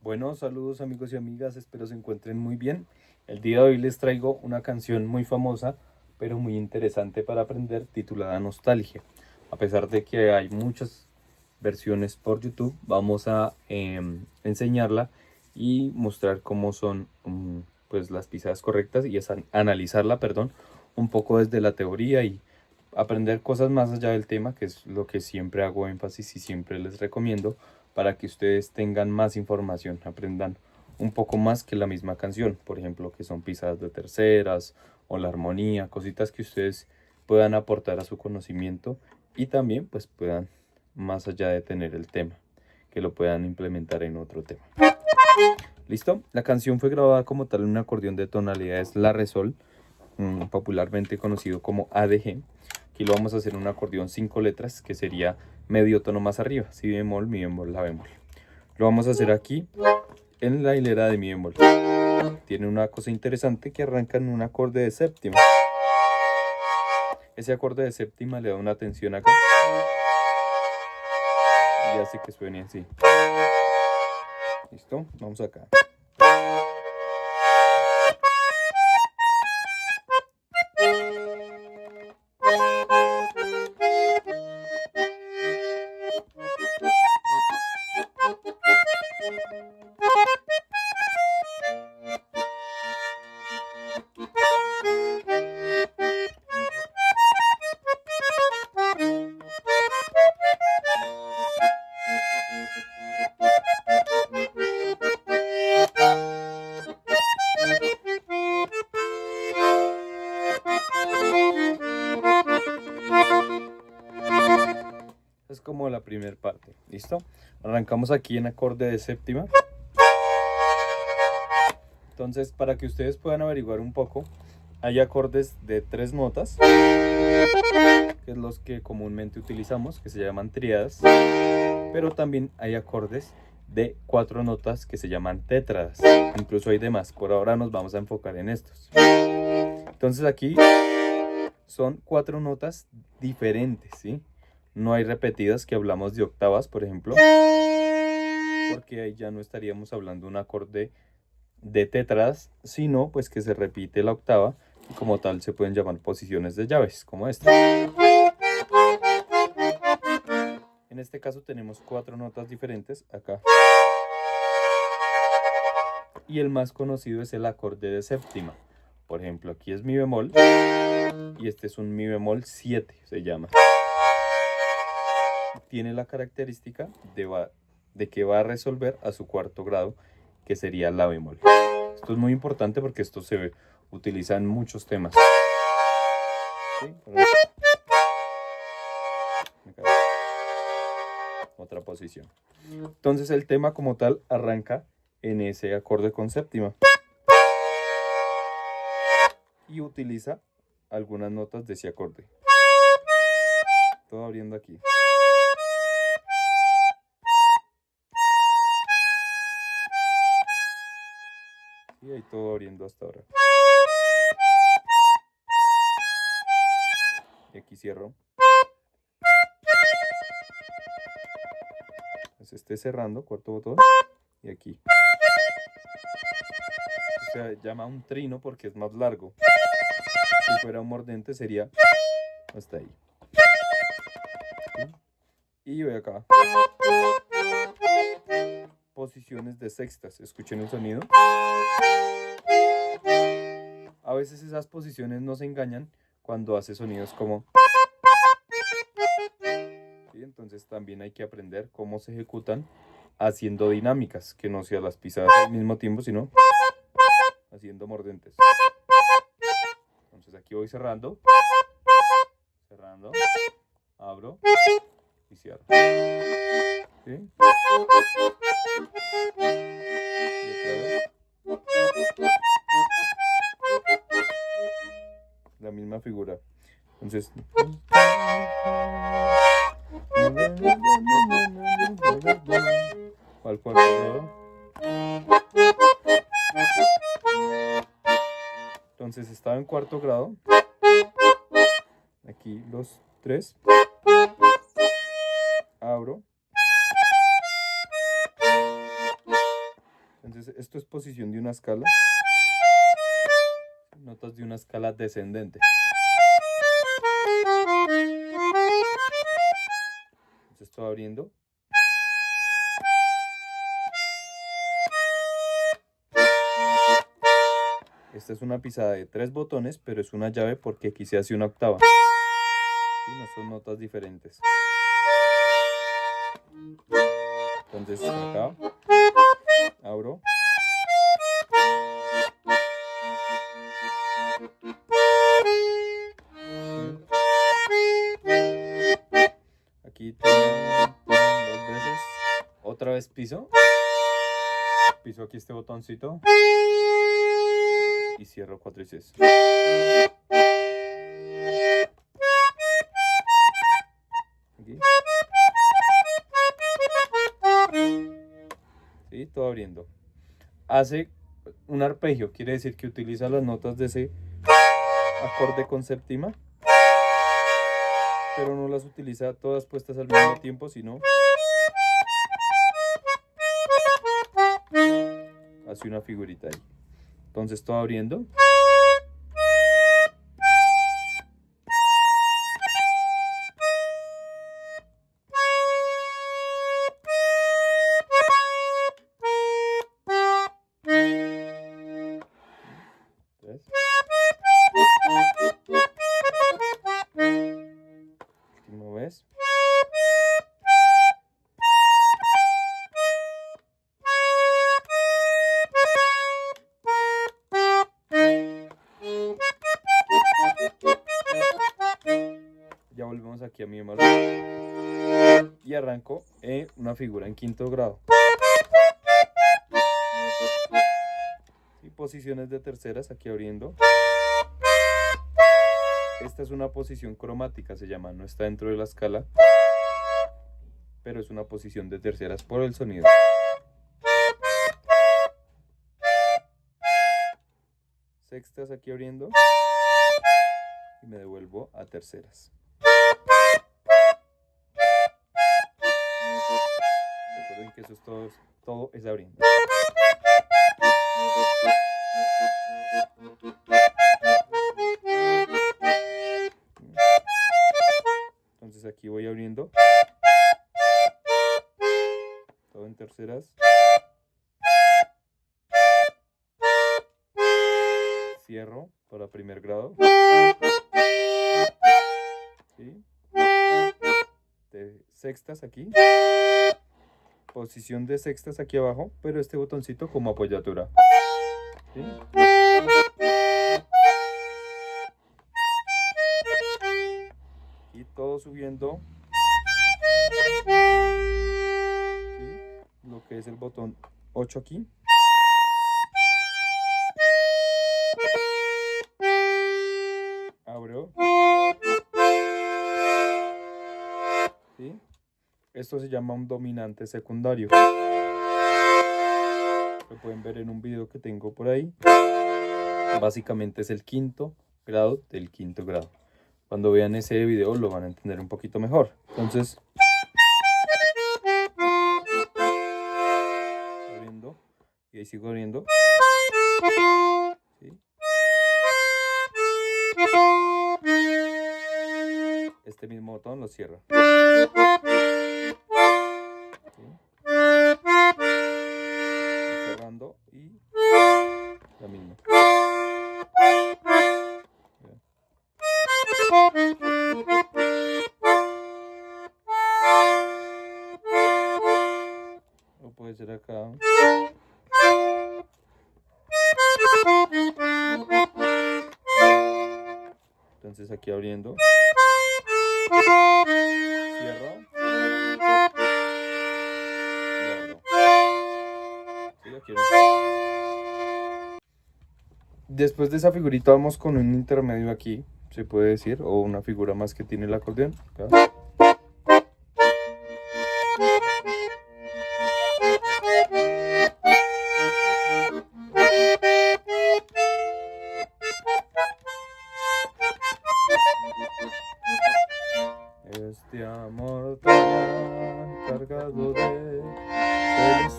Bueno, saludos amigos y amigas, espero se encuentren muy bien. El día de hoy les traigo una canción muy famosa, pero muy interesante para aprender, titulada Nostalgia. A pesar de que hay muchas versiones por YouTube, vamos a enseñarla y mostrar cómo son pues las pisadas correctas y analizarla, perdón, un poco desde la teoría y aprender cosas más allá del tema, que es lo que siempre hago énfasis y siempre les recomiendo para que ustedes tengan más información, aprendan un poco más que la misma canción, por ejemplo, que son pisadas de terceras o la armonía, cositas que ustedes puedan aportar a su conocimiento y también pues puedan, más allá de tener el tema, que lo puedan implementar en otro tema. ¿Listo? La canción fue grabada como tal en un acordeón de tonalidades la re sol, popularmente conocido como ADG. Aquí lo vamos a hacer en un acordeón 5 letras, que sería medio tono más arriba, si bemol, mi bemol, la bemol. Lo vamos a hacer aquí en la hilera de mi bemol. Tiene una cosa interesante que arranca en un acorde de séptima. Ese acorde de séptima le da una tensión acá y hace que suene así. ¿Listo? Vamos acá. Es como la primera parte, ¿listo? Arrancamos aquí en acorde de séptima. Entonces, para que ustedes puedan averiguar un poco, hay acordes de 3 notas, que es los que comúnmente utilizamos, que se llaman tríadas, pero también hay acordes de 4 notas que se llaman tétradas, incluso hay demás, por ahora nos vamos a enfocar en estos. Entonces aquí son 4 notas diferentes, ¿sí? No hay repetidas, que hablamos de octavas, por ejemplo, porque ahí ya no estaríamos hablando de un acorde de tétradas, sino pues que se repite la octava y como tal se pueden llamar posiciones de llaves, como esta. En este caso tenemos 4 notas diferentes acá. Y el más conocido es el acorde de séptima. Por ejemplo, aquí es mi bemol y este es un mi bemol 7, se llama. Tiene la característica de que va a resolver a su cuarto grado, que sería la bemol. Esto es muy importante porque esto se utiliza en muchos temas. ¿Sí? Otra posición. Entonces el tema como tal arranca en ese acorde con séptima y utiliza algunas notas de ese acorde. Todo abriendo aquí. Y ahí todo abriendo hasta ahora. Y aquí cierro. Entonces esté cerrando, cuarto botón. Y aquí. Se llama un trino porque es más largo. Si fuera un mordente sería hasta ahí. Y voy acá. Posiciones de sextas. Escuchen el sonido. A veces esas posiciones nos engañan cuando hace sonidos como... ¿Sí? Entonces también hay que aprender cómo se ejecutan haciendo dinámicas, que no sean las pisadas al mismo tiempo, sino haciendo mordentes. Entonces aquí voy cerrando, cerrando, abro y cierro. ¿Sí? Y otra vez. La misma figura. Entonces... al cuarto grado. Entonces estaba en cuarto grado. Aquí los 3. Abro. Entonces esto es posición de una escala. Notas de una escala descendente. Entonces estoy abriendo. Esta es una pisada de 3 botones, pero es una llave porque aquí se hace una octava. Y no son notas diferentes. Entonces acá abro. Aquí tengo 2 veces. Otra vez piso. Piso aquí este botoncito. Y cierro 4 y 6. Aquí. Sí, todo abriendo. Hace un arpegio, quiere decir que utiliza las notas de ese acorde con séptima, pero no las utiliza todas puestas al mismo tiempo, sino hace una figurita ahí. Entonces todo abriendo. Última vez. Ya volvemos aquí a mi bemol y arranco una figura en quinto grado. Y posiciones de terceras aquí abriendo. Esta es una posición cromática, se llama, no está dentro de la escala, pero es una posición de terceras por el sonido. Sextas aquí abriendo y me devuelvo a terceras. Recuerden que eso es todo es abriendo. Entonces aquí voy abriendo todo en terceras, cierro para primer grado, ¿sí? De sextas aquí, posición de sextas aquí abajo, pero este botoncito como apoyatura, ¿sí? Y todo subiendo, ¿sí? Lo que es el botón 8 aquí. Abro. ¿Sí? Esto se llama un dominante secundario. Lo pueden ver en un video que tengo por ahí. Básicamente es el quinto grado del quinto grado. Cuando vean ese video lo van a entender un poquito mejor. Entonces, abriendo y ahí sigo abriendo. ¿Sí? Este mismo botón lo cierro. ¿Sí? Cerrando y la misma. O puede ser acá. Entonces aquí abriendo. Cierro. Y abro. ¿Sí? Aquí abro. Después de esa figurita vamos con un intermedio aquí, se puede decir, o una figura más que tiene el acordeón. Acá. Este amor tan cargado de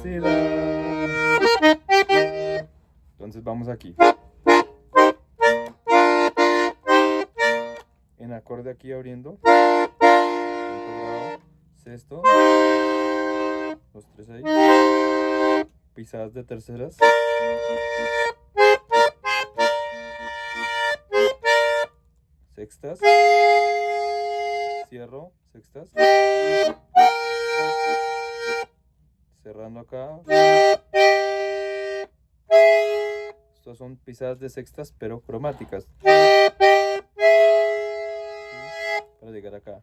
felicidad. Entonces vamos aquí. En acorde aquí abriendo. Quinto grado, sexto. Los tres ahí. Pisadas de terceras. Sextas. Cierro, sextas. Cerrando acá. Estas son pisadas de sextas, pero cromáticas. Para llegar acá.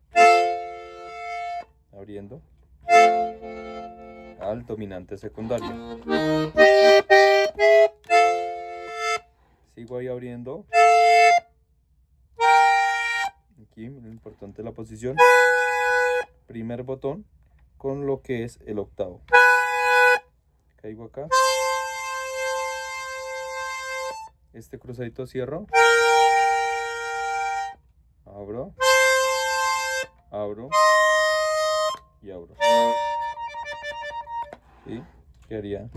Abriendo. Al dominante secundario. Sigo ahí abriendo. Aquí, lo importante es la posición. Primer botón con lo que es el octavo. Caigo acá. Este cruzadito cierro. Abro. Abro. Y abro. ¿Sí? ¿Qué haría?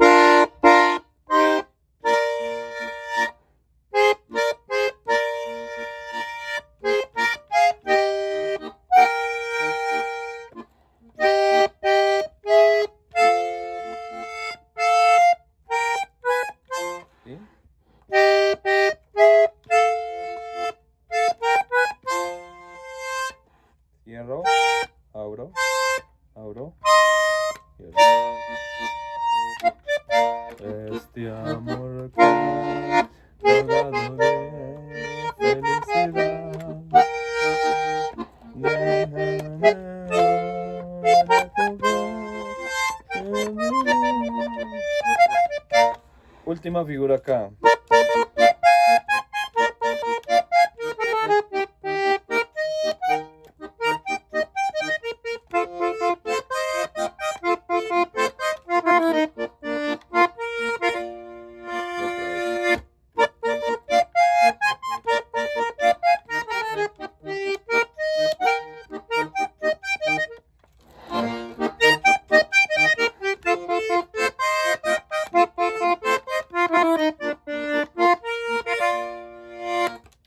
¿Sí? Cierro, abro, abro, cierro. Este amor cargado de felicidad. Última figura acá.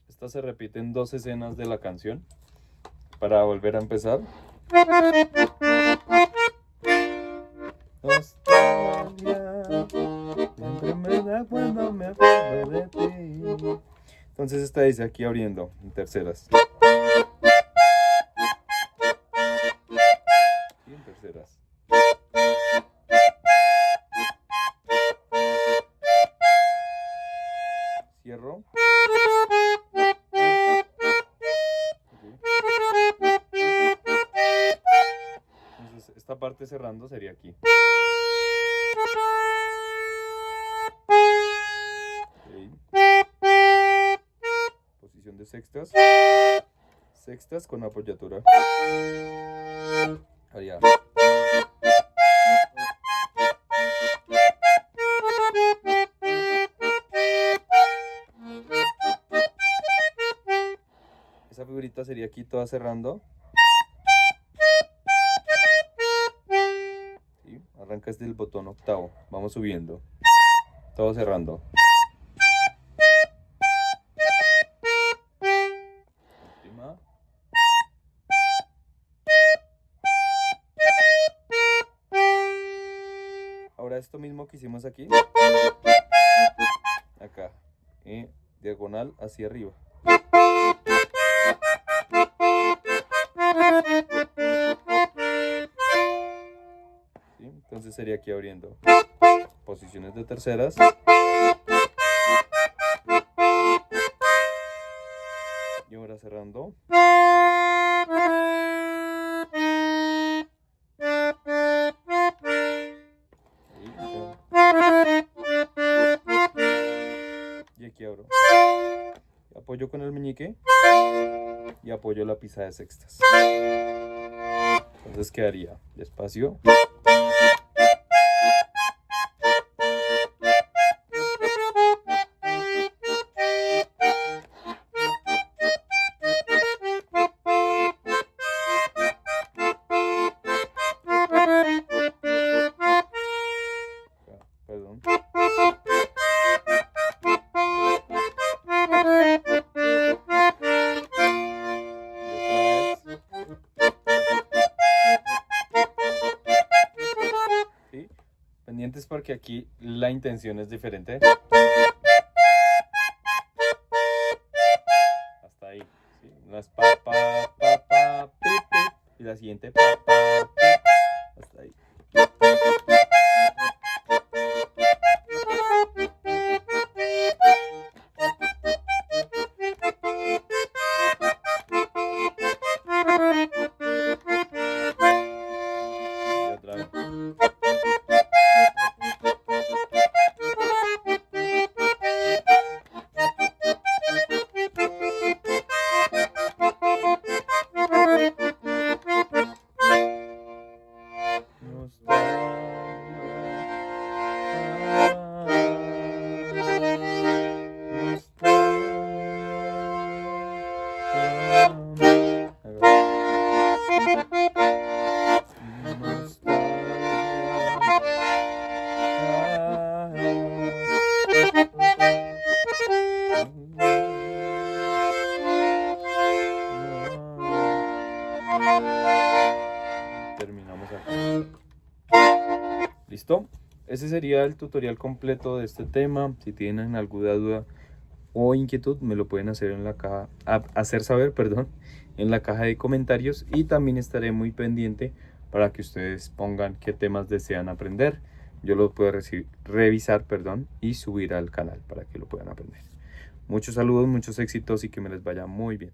Esta se repite en 2 escenas de la canción para volver a empezar. Nostalgia, siempre me da cuando me acuerdo de ti. Entonces esta dice aquí abriendo en terceras. Y en terceras. Cierro. Entonces esta parte cerrando sería aquí. Okay. Posición de sextas. Sextas con apoyatura. Allá. Esa figurita sería aquí toda cerrando. ¿Sí? Arranca desde el botón octavo. Vamos subiendo. Todo cerrando. Última. Ahora esto mismo que hicimos aquí. Acá. Diagonal hacia arriba. ¿Sí? Entonces sería aquí abriendo. Posiciones de terceras. Y ahora cerrando. Y aquí abro. Apoyo con el meñique. Y apoyo la pisada de sextas. Entonces quedaría despacio. Perdón. porque aquí la intención es diferente. Hasta ahí, ¿sí? Una es pa, pa, pa, pa, pi, pi, y la siguiente pa, pa, pi, hasta ahí. Y otra vez. Terminamos acá. ¿Listo? Ese sería el tutorial completo de este tema. Si tienen alguna duda o inquietud, me lo pueden hacer en la caja, hacer saber, perdón, en la caja de comentarios, y también estaré muy pendiente para que ustedes pongan qué temas desean aprender. Yo lo puedo revisar, perdón, y subir al canal para que lo puedan aprender. Muchos saludos, muchos éxitos y que me les vaya muy bien.